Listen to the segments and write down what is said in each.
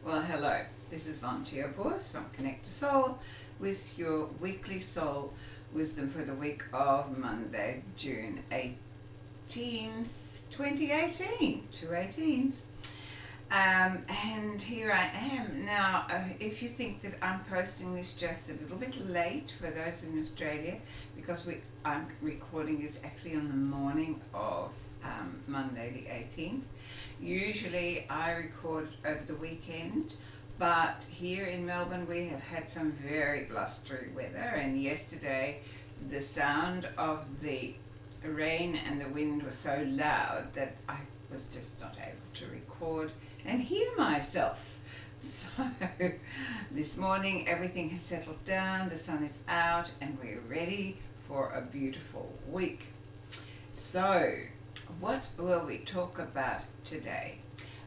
Well, hello. This is Yvonne Teoh Bource from Connect to Soul with your weekly soul wisdom for the week of Monday, June 18th, 2018. Two 18s. And here I am. Now, if you think that I'm posting this just a little bit late for those in Australia, because I'm recording this actually on the morning of Monday the 18th. Usually I record over the weekend, but here in Melbourne we have had some very blustery weather, and yesterday the sound of the rain and the wind was so loud that I was just not able to record and hear myself. So this morning everything has settled down, the sun is out, and we're ready for a beautiful week. So what will we talk about today?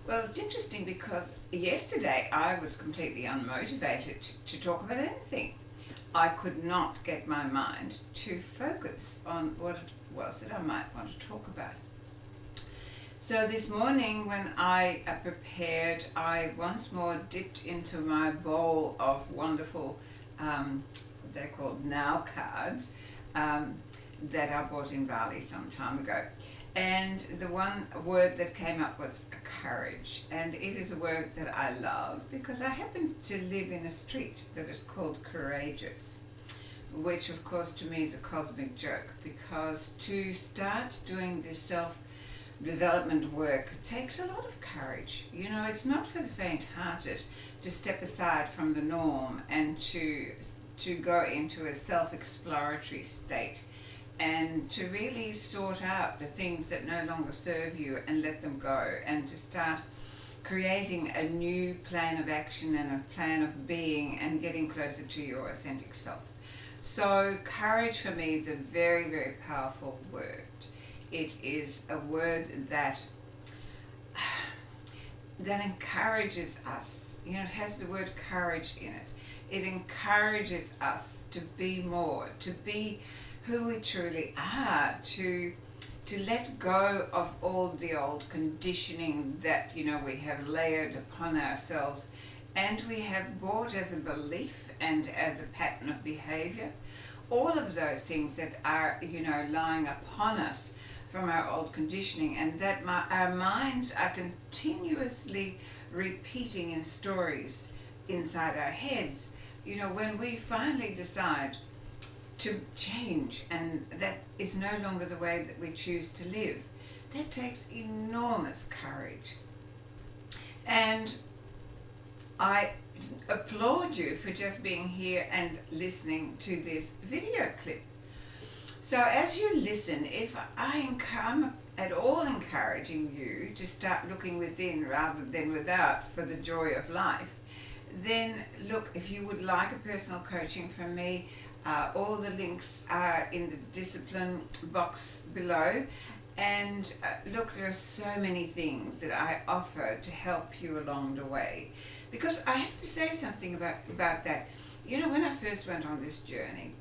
Well, it's interesting because yesterday I was completely unmotivated to talk about anything. I could not get my mind to focus on what it was that I might want to talk about. So this morning when I prepared, I once more dipped into my bowl of wonderful, they're called Now cards, that I bought in Bali some time ago. And the one word that came up was courage. And it is a word that I love because I happen to live in a street that is called Courageous, which of course to me is a cosmic joke, because to start doing this self-development work takes a lot of courage. You know, it's not for the faint-hearted to step aside from the norm and to go into a self-exploratory state and to really sort out the things that no longer serve you and let them go, and to start creating a new plan of action and a plan of being and getting closer to your authentic self. So courage for me is a very, very powerful word. It is a word that encourages us. You know, it has the word courage in it. It encourages us to be more, to be who we truly are, to let go of all the old conditioning that, you know, we have layered upon ourselves and we have brought as a belief and as a pattern of behavior. All of those things that are, you know, lying upon us from our old conditioning, and that our minds are continuously repeating in stories inside our heads. You know, when we finally decide to change, and that is no longer the way that we choose to live, that takes enormous courage. And I applaud you for just being here and listening to this video clip. So as you listen, if I'm at all encouraging you to start looking within rather than without for the joy of life, then look, if you would like a personal coaching from me, all the links are in the discipline box below. And look, there are so many things that I offer to help you along the way. Because I have to say something about that. You know, when I first went on this journey,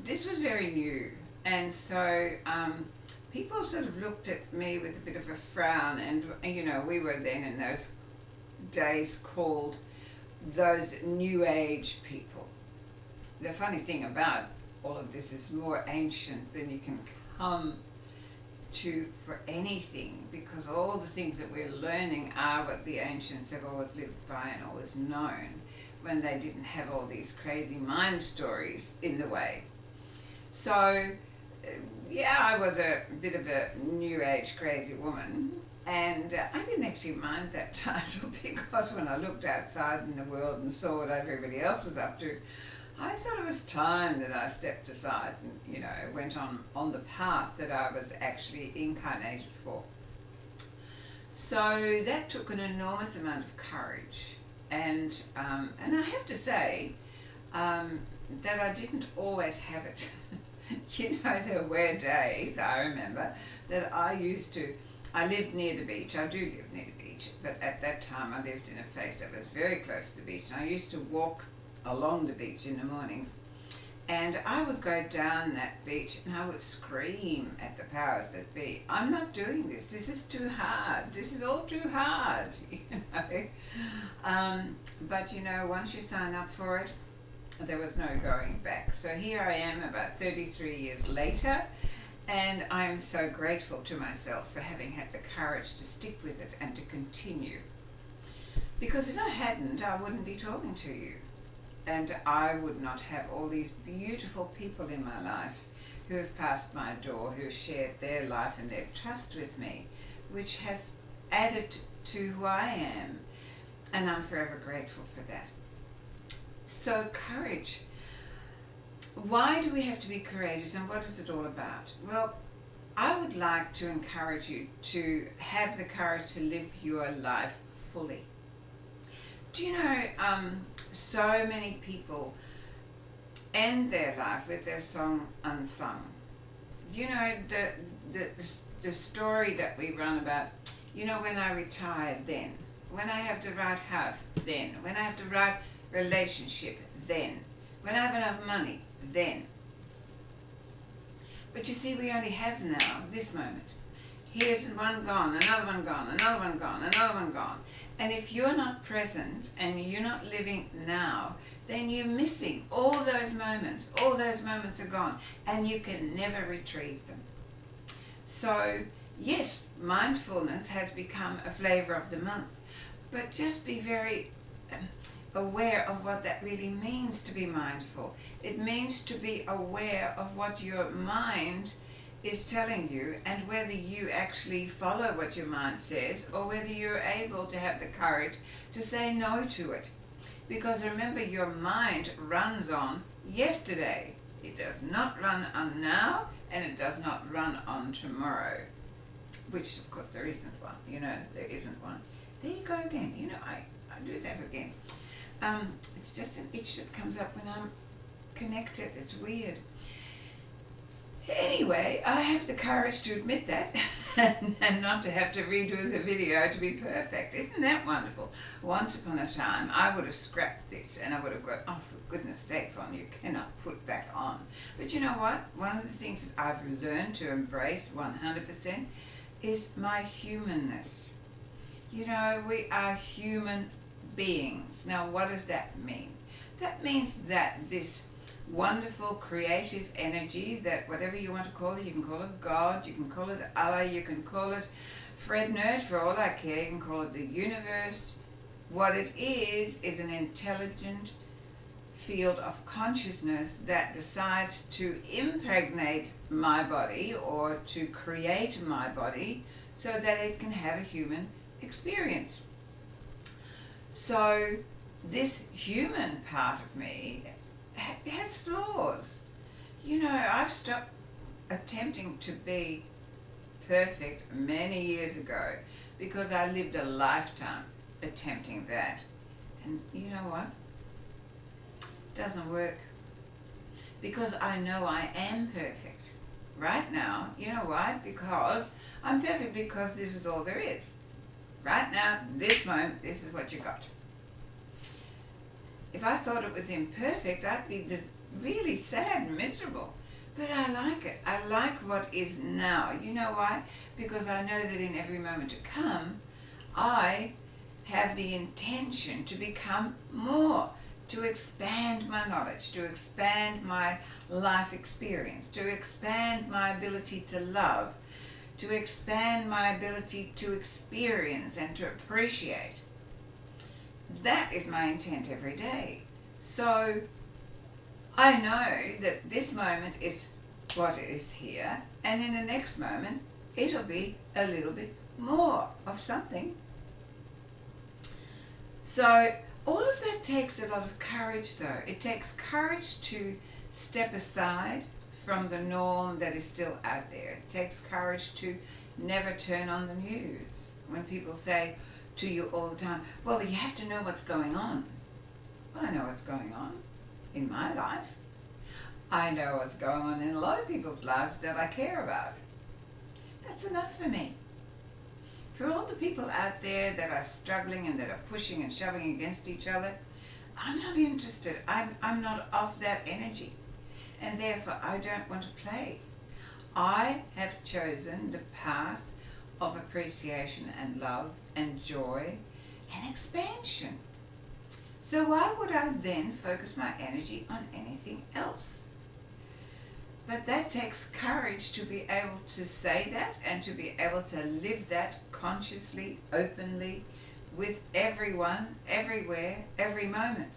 this was very new. And so people sort of looked at me with a bit of a frown, and you know, we were then in those days called those new age people. The funny thing about all of this is more ancient than you can come to for anything, because all the things that we're learning are what the ancients have always lived by and always known, when they didn't have all these crazy mind stories in the way. So yeah, I was a bit of a new age crazy woman, and I didn't actually mind that title, because when I looked outside in the world and saw what everybody else was up to, I thought it was time that I stepped aside and, you know, went on the path that I was actually incarnated for. So that took an enormous amount of courage, and I have to say that I didn't always have it. You know, there were days, I remember, that I lived near the beach. I do live near the beach, but at that time I lived in a place that was very close to the beach, and I used to walk along the beach in the mornings. And I would go down that beach and I would scream at the powers that be, I'm not doing this. This is too hard. This is all too hard, But once you sign up for it, there was no going back. So here I am about 33 years later, and I'm so grateful to myself for having had the courage to stick with it and to continue. Because if I hadn't, I wouldn't be talking to you. And I would not have all these beautiful people in my life who have passed my door, who have shared their life and their trust with me, which has added to who I am. And I'm forever grateful for that. So courage. Why do we have to be courageous, and what is it all about? Well, I would like to encourage you to have the courage to live your life fully. Do you know, so many people end their life with their song unsung. The story that we run about, when I retire, then. When I have the right house, then. When I have the right relationship, then. When I have enough money, then. But you see, we only have now, this moment. Here's one gone, another one gone, another one gone, another one gone. And if you're not present and you're not living now, then you're missing all those moments. All those moments are gone and you can never retrieve them. So, yes, mindfulness has become a flavor of the month, but just be very aware of what that really means to be mindful. It means to be aware of what your mind is telling you, and whether you actually follow what your mind says, or whether you're able to have the courage to say no to it. Because remember, your mind runs on yesterday. It does not run on now, and it does not run on tomorrow. Which, of course, there isn't one. There isn't one. There you go again. I do that again. It's just an itch that comes up when I'm connected. It's weird. Anyway, I have the courage to admit that and not to have to redo the video to be perfect. Isn't that wonderful? Once upon a time, I would have scrapped this and I would have gone, oh, for goodness sake, Yvonne, you cannot put that on. But you know what? One of the things that I've learned to embrace 100% is my humanness. We are human beings. Now, what does that mean? That means that this wonderful creative energy, that whatever you want to call it, you can call it God, you can call it Allah, you can call it Fred Nerd, for all I care, you can call it the universe. What it is an intelligent field of consciousness that decides to impregnate my body or to create my body so that it can have a human experience. So this human part of me has flaws. I've stopped attempting to be perfect many years ago because I lived a lifetime attempting that. And you know what? It doesn't work. Because I know I am perfect. Right now, you know why? Because I'm perfect, because this is all there is. Right now, this moment, this is what you got. If I thought it was imperfect, I'd be really sad and miserable. But I like it. I like what is now. You know why? Because I know that in every moment to come, I have the intention to become more, to expand my knowledge, to expand my life experience, to expand my ability to love, to expand my ability to experience and to appreciate. That is my intent every day. So I know that this moment is what is here, and in the next moment it'll be a little bit more of something. So all of that takes a lot of courage, though. It takes courage to step aside from the norm that is still out there. It takes courage to never turn on the news. When people say to you all the time, well, you have to know what's going on. Well, I know what's going on in my life. I know what's going on in a lot of people's lives that I care about. That's enough for me. For all the people out there that are struggling and that are pushing and shoving against each other, I'm not interested. I'm not of that energy. and therefore I don't want to play. I have chosen the path of appreciation and love and joy and expansion. So why would I then focus my energy on anything else? But that takes courage to be able to say that and to be able to live that consciously, openly, with everyone, everywhere, every moment.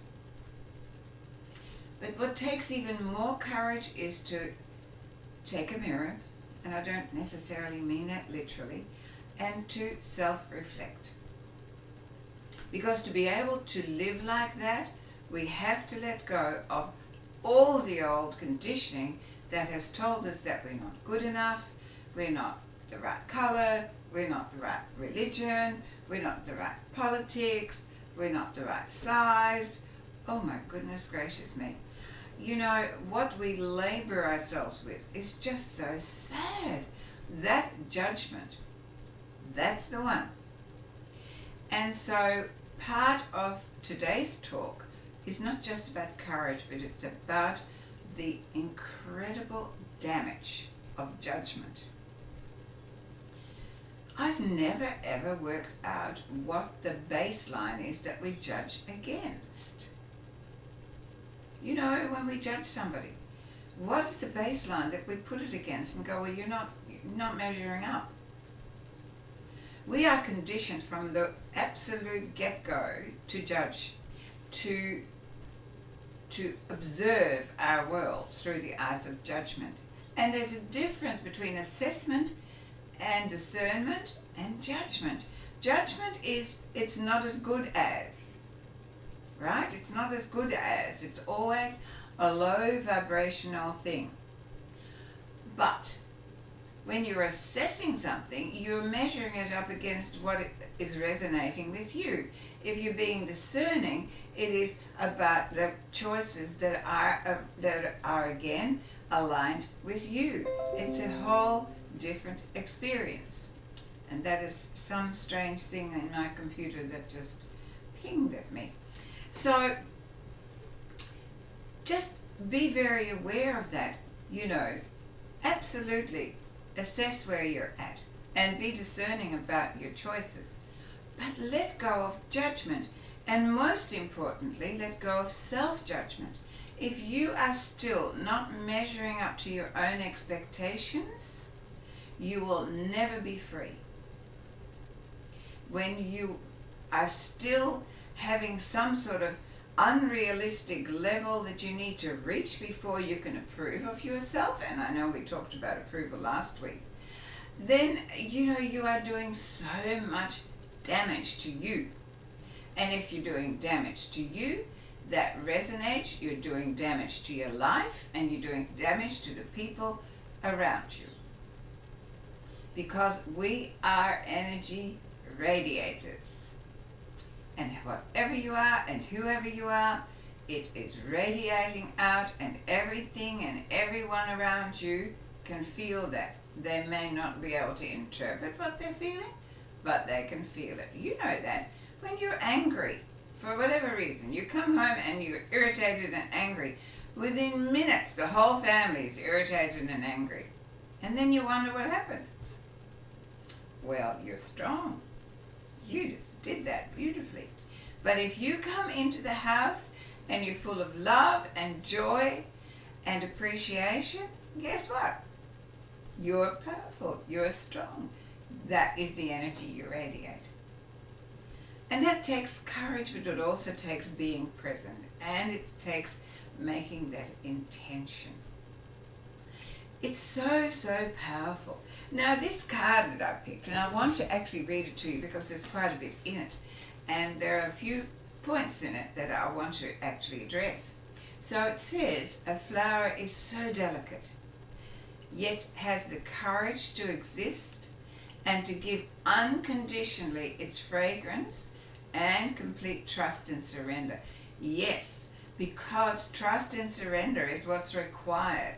But what takes even more courage is to take a mirror, and I don't necessarily mean that literally, and to self-reflect. Because to be able to live like that, we have to let go of all the old conditioning that has told us that we're not good enough, we're not the right colour, we're not the right religion, we're not the right politics, we're not the right size. Oh my goodness gracious me. You know, what we labour ourselves with is just so sad. That judgment, that's the one. And so part of today's talk is not just about courage, but it's about the incredible damage of judgment. I've never ever worked out what the baseline is that we judge against. You know, when we judge somebody, what is the baseline that we put it against and go, well, you're not measuring up? We are conditioned from the absolute get-go to judge, to observe our world through the eyes of judgment. And there's a difference between assessment and discernment and judgment. Judgment is, it's not as good as, right? It's not as good as. It's always a low vibrational thing. But when you're assessing something, you're measuring it up against what it is resonating with you. If you're being discerning, it is about the choices that are again aligned with you. It's a whole different experience. And that is some strange thing in my computer that just pinged at me. So just be very aware of that, you know. Absolutely assess where you're at and be discerning about your choices. But let go of judgment, and most importantly, let go of self-judgment. If you are still not measuring up to your own expectations, you will never be free. When you are still having some sort of unrealistic level that you need to reach before you can approve of yourself, and I know we talked about approval last week, then you know you are doing so much damage to you. And if you're doing damage to you, that resonates. You're doing damage to your life, and you're doing damage to the people around you. Because we are energy radiators. And whatever you are and whoever you are, it is radiating out, and everything and everyone around you can feel that. They may not be able to interpret what they're feeling, but they can feel it. You know that. When you're angry, for whatever reason, you come home and you're irritated and angry, within minutes the whole family is irritated and angry. And then you wonder what happened. Well, you're strong. You just did that beautifully. But if you come into the house and you're full of love and joy and appreciation, guess what? You're powerful. You're strong. That is the energy you radiate. And that takes courage, but it also takes being present, and it takes making that intention. It's so, so powerful. Now, this card that I picked, and I want to actually read it to you because there's quite a bit in it, and there are a few points in it that I want to actually address. So it says, a flower is so delicate, yet has the courage to exist and to give unconditionally its fragrance and complete trust and surrender. Yes, because trust and surrender is what's required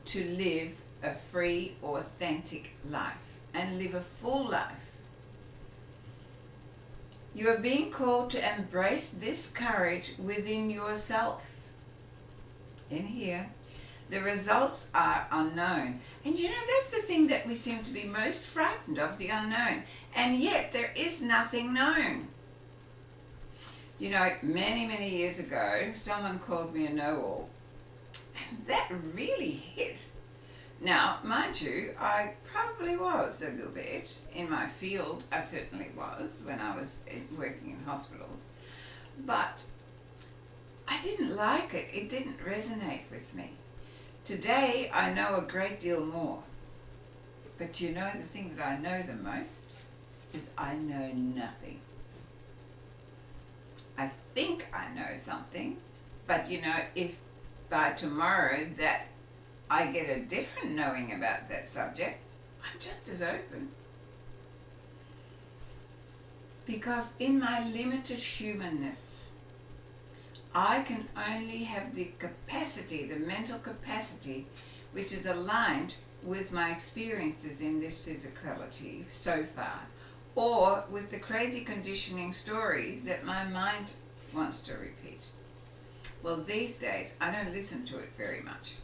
to live a free, authentic life and live a full life. You are being called to embrace this courage within yourself. In here, The results are unknown. And you know, that's the thing that we seem to be most frightened of, the unknown. And yet there is nothing known. You know, many, many years ago, someone called me a know-all. And that really hit. Now, mind you, I probably was a little bit in my field. I certainly was when I was working in hospitals. But I didn't like it. It didn't resonate with me. Today, I know a great deal more. But you know, the thing that I know the most is I know nothing. I think I know something, but you know, if by tomorrow that I get a different knowing about that subject, I'm just as open. Because in my limited humanness, I can only have the capacity, the mental capacity, which is aligned with my experiences in this physicality so far, or with the crazy conditioning stories that my mind wants to repeat. Well, these days, I don't listen to it very much.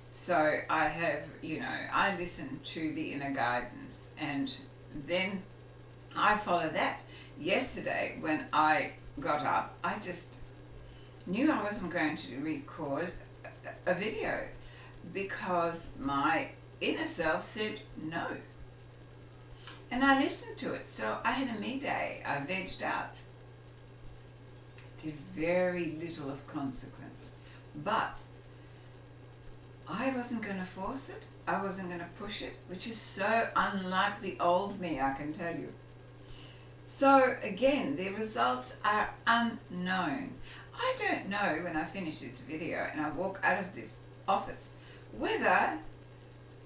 So I have, you know, I listen to the inner guidance, and then I follow that. Yesterday, when I got up, I just knew I wasn't going to record a video because my inner self said no. And I listened to it. So I had a me day. I vegged out. Did very little of consequence. But I wasn't going to force it. I wasn't going to push it, which is so unlike the old me, I can tell you. So again, the results are unknown. I don't know when I finish this video and I walk out of this office whether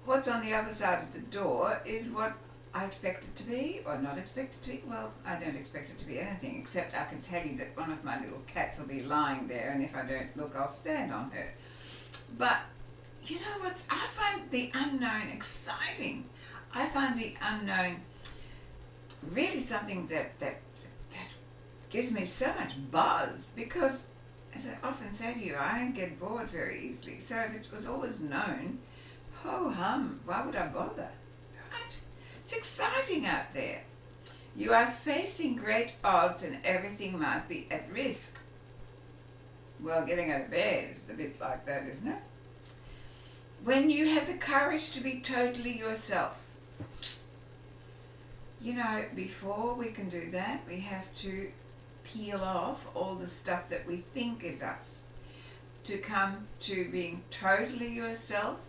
what's on the other side of the door is what I expect it to be or not expect it to be. Well, I don't expect it to be anything, except I can tell you that one of my little cats will be lying there, and if I don't look, I'll stand on her. But you know what? I find the unknown exciting. I find the unknown really something that gives me so much buzz, because as I often say to you, I don't get bored very easily. So if it was always known, ho hum, why would I bother? Right? It's exciting out there. You are facing great odds and everything might be at risk. Well, getting out of bed is a bit like that, isn't it? When you have the courage to be totally yourself. You know, before we can do that, we have to peel off all the stuff that we think is us. To come to being totally yourself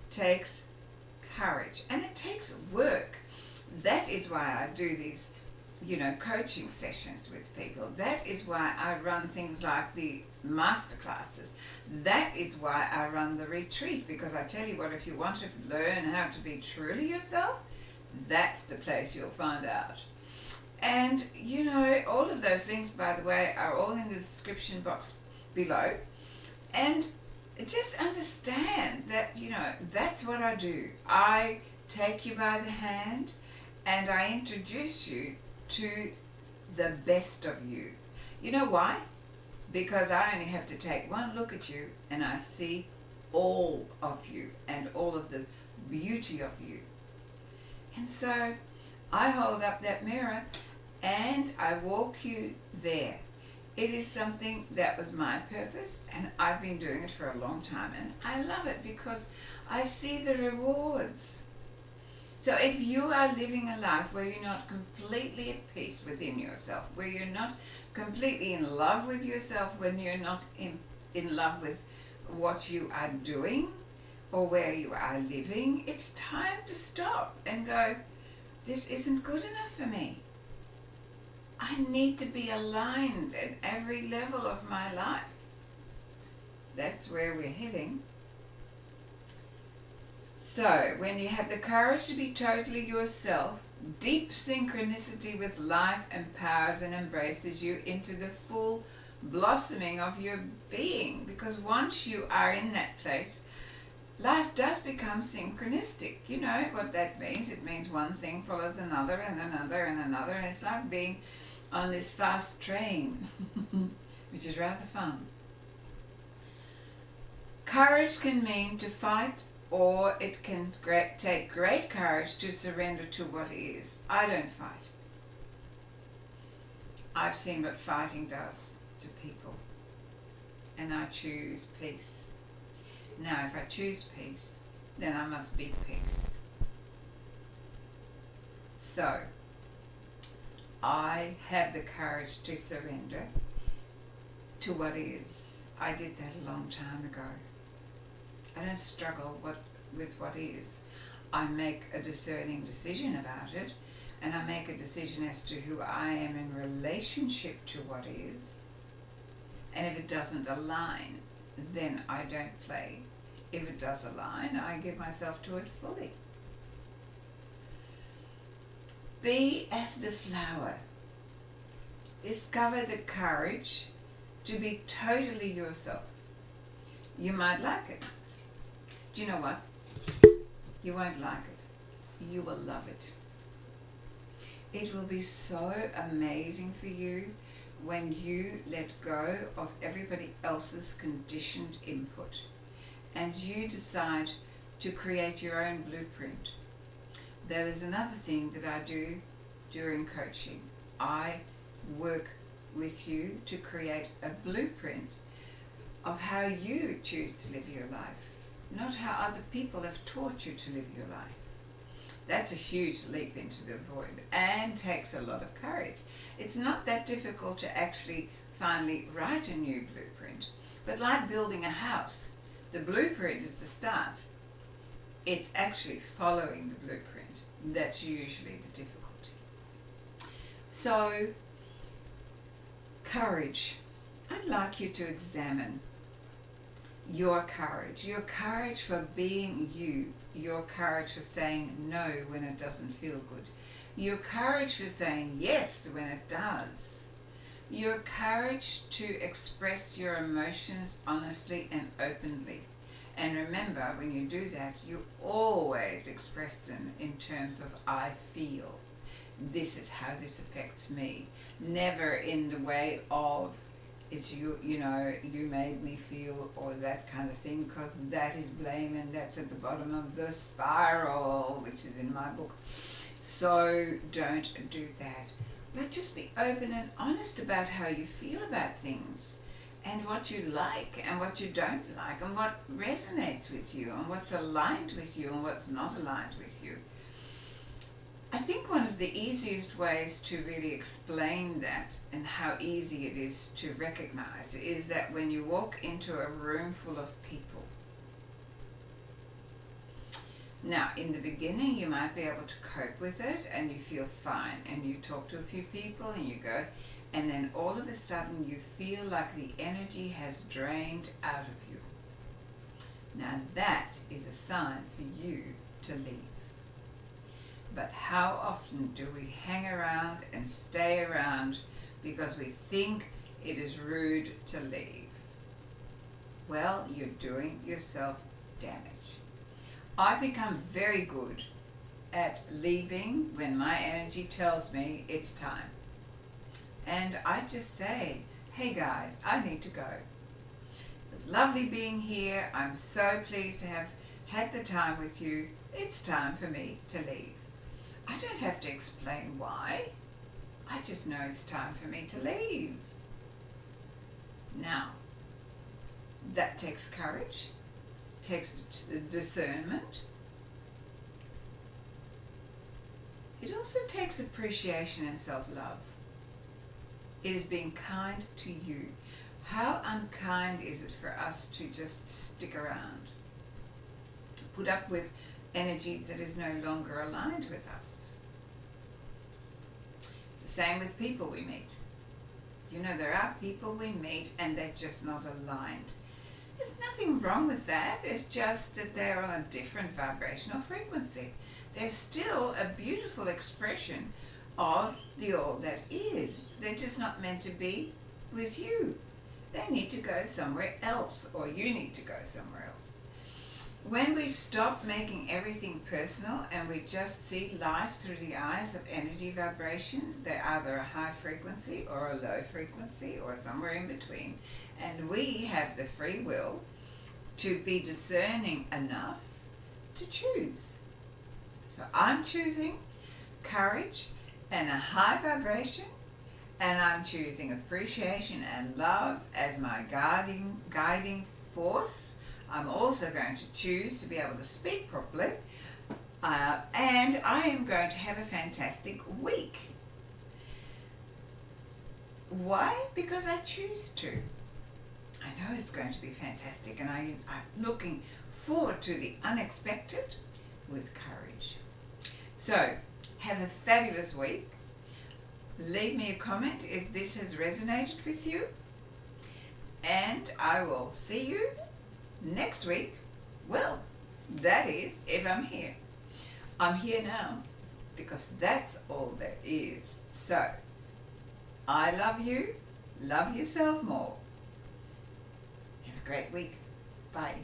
takes courage, and it takes work. That is why I do these, you know, coaching sessions with people. That is why I run things like the masterclasses. That is why I run the retreat, because I tell you what, if you want to learn how to be truly yourself, that's the place you'll find out. And you know, all of those links, by the way, are all in the description box below. And just understand that, you know, that's what I do. I take you by the hand and I introduce you to the best of you. You know why? Because I only have to take one look at you and I see all of you and all of the beauty of you. And so I hold up that mirror and I walk you there. It is something that was my purpose, and I've been doing it for a long time, and I love it because I see the rewards. So if you are living a life where you're not completely at peace within yourself, where you're not completely in love with yourself, when you're not in love with what you are doing or where you are living, it's time to stop and go, this isn't good enough for me. I need to be aligned at every level of my life. That's where we're heading. So, when you have the courage to be totally yourself, deep synchronicity with life empowers and embraces you into the full blossoming of your being. Because once you are in that place, life does become synchronistic. You know what that means. It means one thing follows another and another and another, and it's like being on this fast train, which is rather fun. Courage can mean to fight, or it can take great courage to surrender to what is. I don't fight. I've seen what fighting does to people, and I choose peace. Now, if I choose peace, then I must be peace. So, I have the courage to surrender to what is. I did that a long time ago. I don't struggle with what is. I make a discerning decision about it, and I make a decision as to who I am in relationship to what is. And if it doesn't align, then I don't play. If it does align, I give myself to it fully. Be as the flower. Discover the courage to be totally yourself. You might like it. Do you know what? You won't like it. You will love it. It will be so amazing for you when you let go of everybody else's conditioned input and you decide to create your own blueprint. That is another thing that I do during coaching. I work with you to create a blueprint of how you choose to live your life, not how other people have taught you to live your life. That's a huge leap into the void and takes a lot of courage. It's not that difficult to actually finally write a new blueprint, but like building a house, the blueprint is the start. It's actually following the blueprint that's usually the difficulty. So, courage. I'd like you to examine your courage for being you, your courage for saying no when it doesn't feel good, your courage for saying yes when it does, your courage to express your emotions honestly and openly. And remember, when you do that, you always express them in terms of I feel. This is how this affects me. Never in the way of it's you know, you made me feel, or that kind of thing, because that is blame and that's at the bottom of the spiral, which is in my book. So don't do that. But just be open and honest about how you feel about things and what you like and what you don't like and what resonates with you and what's aligned with you and what's not aligned with you. I think one of the easiest ways to really explain that and how easy it is to recognize is that when you walk into a room full of people. Now, in the beginning, you might be able to cope with it and you feel fine and you talk to a few people and you go, and then all of a sudden you feel like the energy has drained out of you. Now that is a sign for you to leave. But how often do we hang around and stay around because we think it is rude to leave? Well, you're doing yourself damage. I become very good at leaving when my energy tells me it's time. And I just say, hey guys, I need to go. It's lovely being here. I'm so pleased to have had the time with you. It's time for me to leave. I don't have to explain why. I just know it's time for me to leave. Now, that takes courage, takes discernment. It also takes appreciation and self-love. It is being kind to you. How unkind is it for us to just stick around, put up with energy that is no longer aligned with us? It's the same with people we meet. You know, there are people we meet and they're just not aligned. There's nothing wrong with that. It's just that they're on a different vibrational frequency. They're still a beautiful expression of the all that is. They're just not meant to be with you. They need to go somewhere else, or you need to go somewhere else. When we stop making everything personal and we just see life through the eyes of energy vibrations, they're either a high frequency or a low frequency or somewhere in between, and we have the free will to be discerning enough to choose. So I'm choosing courage and a high vibration, and I'm choosing appreciation and love as my guiding force. I'm also going to choose to be able to speak properly, and I am going to have a fantastic week. Why? Because I choose to. I know it's going to be fantastic, and I'm looking forward to the unexpected with courage. So, have a fabulous week. Leave me a comment if this has resonated with you, and I will see you next week. Well, that is, if I'm here. I'm here now because that's all there is. So, I love you. Love yourself more. Have a great week. Bye.